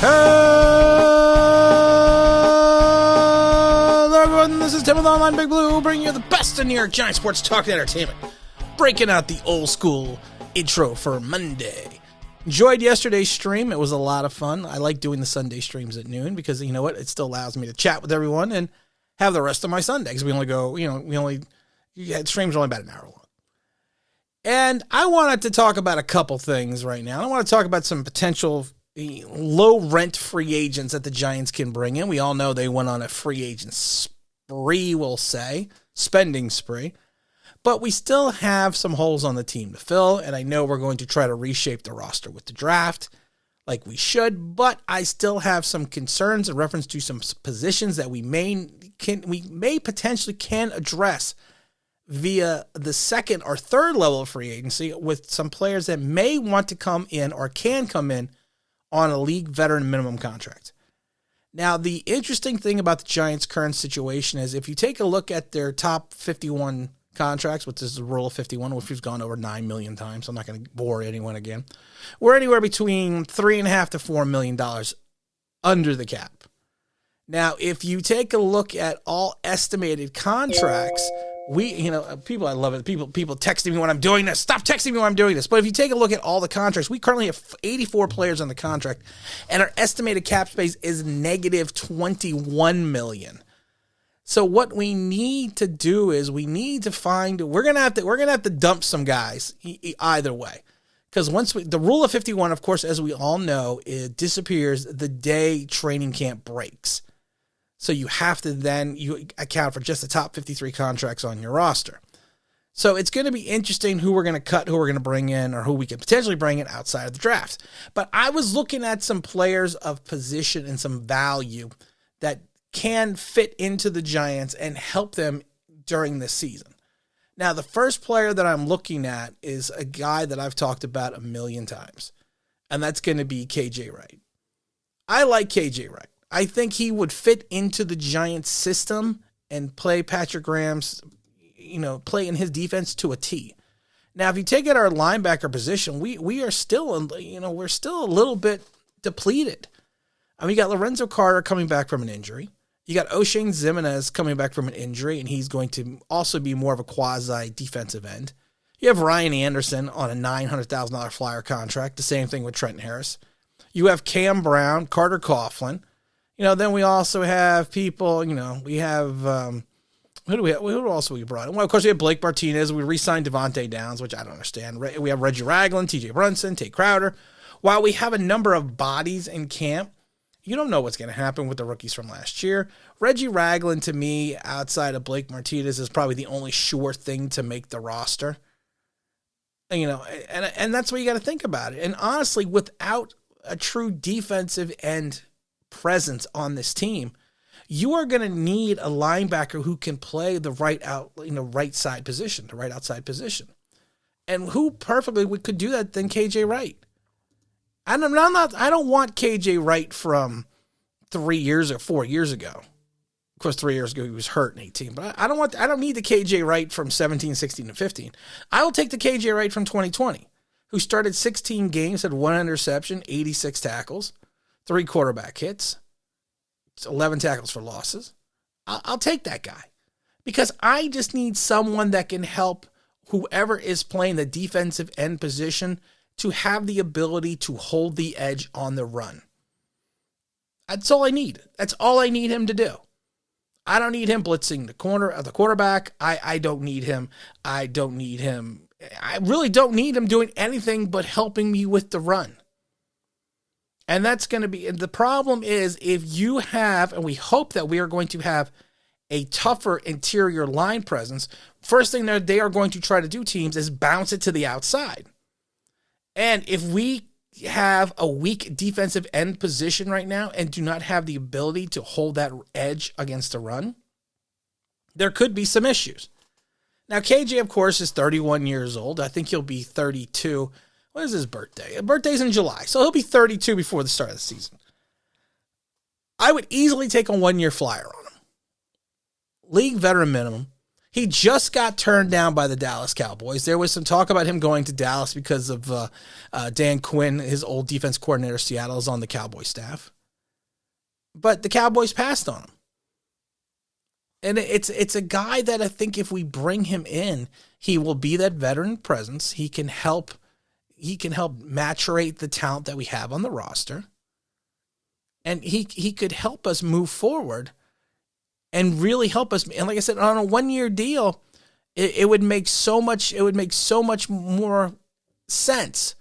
Hello, everyone. This is Tim with Online Big Blue, bringing you the best in New York Giants sports talk and entertainment. Breaking out the old school intro for Monday. Enjoyed yesterday's stream. It was a lot of fun. I like doing the Sunday streams at noon because, you know what, it still allows me to chat with everyone and have the rest of my Sunday because streams are only about an hour long. And I wanted to talk about a couple things right now. I want to talk about some potential low-rent free agents that the Giants can bring in. We all know they went on a free agent spree, we'll say, spending spree. But we still have some holes on the team to fill, and I know we're going to try to reshape the roster with the draft like we should, but I still have some concerns in reference to some positions that we may potentially can address via the second or third level of free agency with some players that may want to come in or can come in on a league veteran minimum contract. Now, the interesting thing about the Giants' current situation is if you take a look at their top 51 contracts, which is the rule of 51, which we've gone over 9 million times, so I'm not going to bore anyone again. We're anywhere between $3.5 to $4 million under the cap. Now, if you take a look at all estimated contracts, people, I love it. People texting me when I'm doing this. Stop texting me when I'm doing this. But if you take a look at all the contracts, we currently have 84 players on the contract, and our estimated cap space is negative $21 million. So what we need to do is we're gonna have to dump some guys either way, because the rule of 51, of course, as we all know, it disappears the day training camp breaks. So you have to then account for just the top 53 contracts on your roster. So it's going to be interesting who we're going to cut, who we're going to bring in, or who we could potentially bring in outside of the draft. But I was looking at some players of position and some value that can fit into the Giants and help them during this season. Now, the first player that I'm looking at is a guy that I've talked about a million times, and that's going to be KJ Wright. I like KJ Wright. I think he would fit into the Giants system and play Patrick Graham's, play in his defense to a T. Now, if you take at our linebacker position, we are still, we're still a little bit depleted. I mean, you got Lorenzo Carter coming back from an injury. You got O'Shane Ximines coming back from an injury, and he's going to also be more of a quasi-defensive end. You have Ryan Anderson on a $900,000 flyer contract, the same thing with Trenton Harris. You have Cam Brown, Carter Coughlin. Then we also have people, we have, who else we brought in? Well, of course, we have Blake Martinez. We re-signed Devontae Downs, which I don't understand. We have Reggie Ragland, TJ Brunson, Tate Crowder. While we have a number of bodies in camp, you don't know what's going to happen with the rookies from last year. Reggie Ragland, to me, outside of Blake Martinez, is probably the only sure thing to make the roster. And that's what you got to think about it. And honestly, without a true defensive end presence on this team, you are going to need a linebacker who can play the right outside position. And who perfectly could do that than KJ Wright? I don't want KJ Wright from 3 years or 4 years ago. Of course, 3 years ago he was hurt in 18, but I don't need the KJ Wright from 17, 16, and 15. I will take the KJ Wright from 2020, who started 16 games, had 1 interception, 86 tackles, 3 quarterback hits, 11 tackles for losses. I'll take that guy because I just need someone that can help whoever is playing the defensive end position to have the ability to hold the edge on the run. That's all I need. That's all I need him to do. I don't need him blitzing the quarterback. I don't need him. I really don't need him doing anything but helping me with the run. And that's going to be, the problem is if you have, and we hope that we are going to have a tougher interior line presence, first thing that they are going to try to do, teams, is bounce it to the outside. And if we have a weak defensive end position right now and do not have the ability to hold that edge against the run, there could be some issues. Now, KJ, of course, is 31 years old. I think he'll be 32. When is his birthday? His birthday's in July, so he'll be 32 before the start of the season. I would easily take a 1-year flyer on him. League veteran minimum. He just got turned down by the Dallas Cowboys. There was some talk about him going to Dallas because of Dan Quinn, his old defense coordinator, Seattle, is on the Cowboys staff. But the Cowboys passed on him. And it's a guy that I think if we bring him in, he will be that veteran presence. He can help maturate the talent that we have on the roster. And he could help us move forward and really help us. And like I said, on a 1-year deal, it would make so much more sense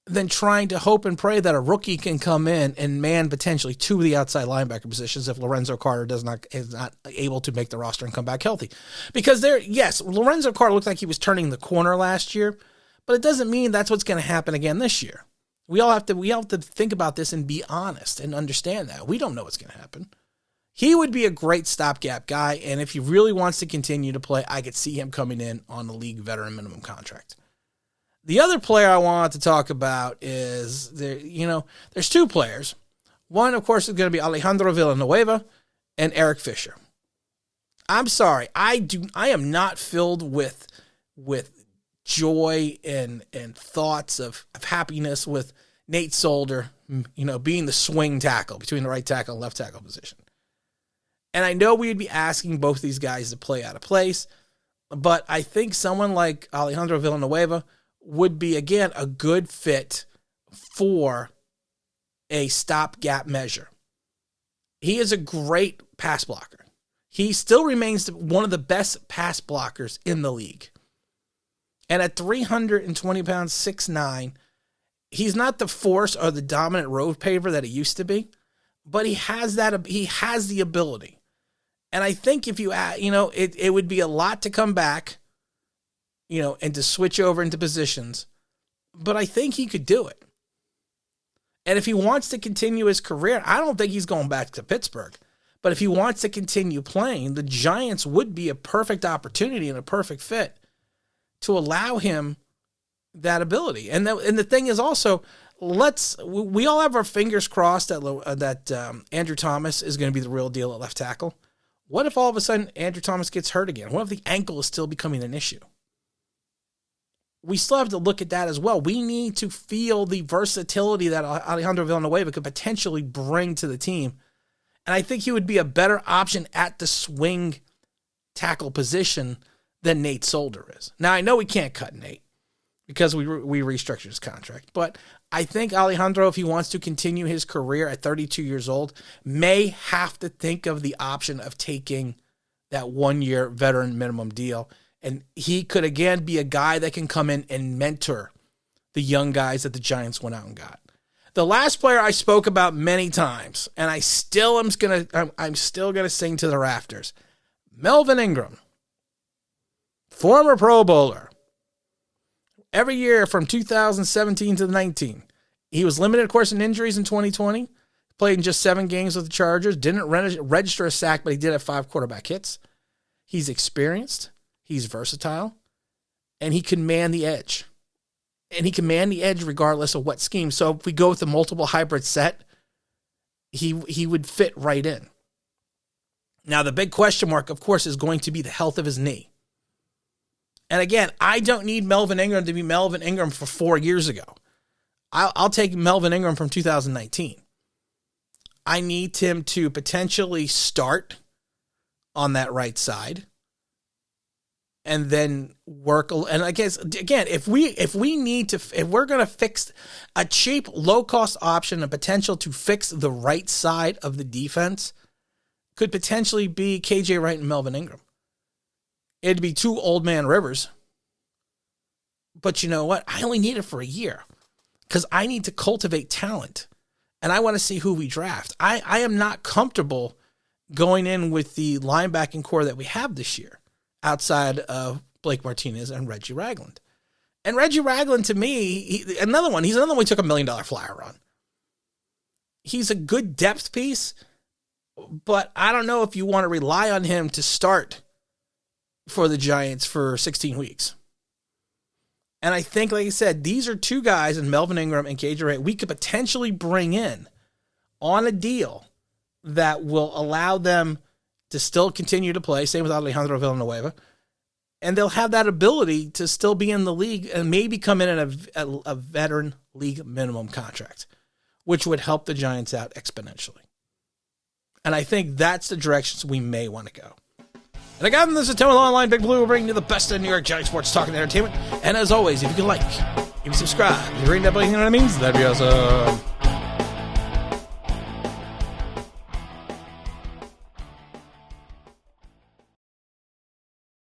than trying to hope and pray that a rookie can come in and man potentially 2 of the outside linebacker positions if Lorenzo Carter is not able to make the roster and come back healthy. Because Lorenzo Carter looked like he was turning the corner last year, but it doesn't mean that's what's going to happen again this year. We all have to think about this and be honest and understand that. We don't know what's going to happen. He would be a great stopgap guy, and if he really wants to continue to play, I could see him coming in on the league veteran minimum contract. The other player I want to talk about is there's 2 players. One, of course, is going to be Alejandro Villanueva and Eric Fisher. I'm sorry, I am not filled with joy and thoughts of happiness with Nate Solder, being the swing tackle between the right tackle and left tackle position. And I know we'd be asking both these guys to play out of place, but I think someone like Alejandro Villanueva would be, again, a good fit for a stopgap measure. He is a great pass blocker. He still remains one of the best pass blockers in the league. And at 320 pounds, 6'9", he's not the force or the dominant road paver that he used to be, but he has the ability. And I think if you add, it would be a lot to come back, and to switch over into positions, but I think he could do it. And if he wants to continue his career, I don't think he's going back to Pittsburgh, but if he wants to continue playing, the Giants would be a perfect opportunity and a perfect fit to allow him that ability. And the thing is also, we all have our fingers crossed that Andrew Thomas is going to be the real deal at left tackle. What if all of a sudden Andrew Thomas gets hurt again? What if the ankle is still becoming an issue? We still have to look at that as well. We need to feel the versatility that Alejandro Villanueva could potentially bring to the team. And I think he would be a better option at the swing tackle position than Nate Solder is. Now, I know we can't cut Nate because we restructured his contract, but I think Alejandro, if he wants to continue his career at 32 years old, may have to think of the option of taking that 1-year veteran minimum deal. And he could, again, be a guy that can come in and mentor the young guys that the Giants went out and got. The last player I spoke about many times, and I'm still gonna sing to the rafters. Melvin Ingram, former Pro Bowler. Every year from 2017 to 19. He was limited, of course, in injuries in 2020. Played in just 7 games with the Chargers. Didn't register a sack, but he did have 5 quarterback hits. He's experienced. He's versatile. And he can man the edge. And he can man the edge regardless of what scheme. So if we go with the multiple hybrid set, he would fit right in. Now, the big question mark, of course, is going to be the health of his knee. And again, I don't need Melvin Ingram to be Melvin Ingram for 4 years ago. I'll take Melvin Ingram from 2019. I need him to potentially start on that right side and then work. And I guess, again, if we're going to fix a cheap, low-cost option, a potential to fix the right side of the defense could potentially be KJ Wright and Melvin Ingram. It'd be 2 old man Rivers. But you know what? I only need it for a year because I need to cultivate talent. And I want to see who we draft. I am not comfortable going in with the linebacking core that we have this year outside of Blake Martinez and Reggie Ragland. And Reggie Ragland, to me, he's another one who took $1 million flyer on. He's a good depth piece, but I don't know if you want to rely on him to start for the Giants for 16 weeks. And I think, like I said, these are 2 guys in Melvin Ingram and KJ Wright we could potentially bring in on a deal that will allow them to still continue to play. Same with Alejandro Villanueva. And they'll have that ability to still be in the league and maybe come in at a veteran league minimum contract, which would help the Giants out exponentially. And I think that's the directions we may want to go. And again, this is Tim with Online Big Blue. We're bringing you the best of New York Giants sports talk and entertainment. And as always, if you can like, if you subscribe, if you ring that bell, you know what that means? That'd be awesome.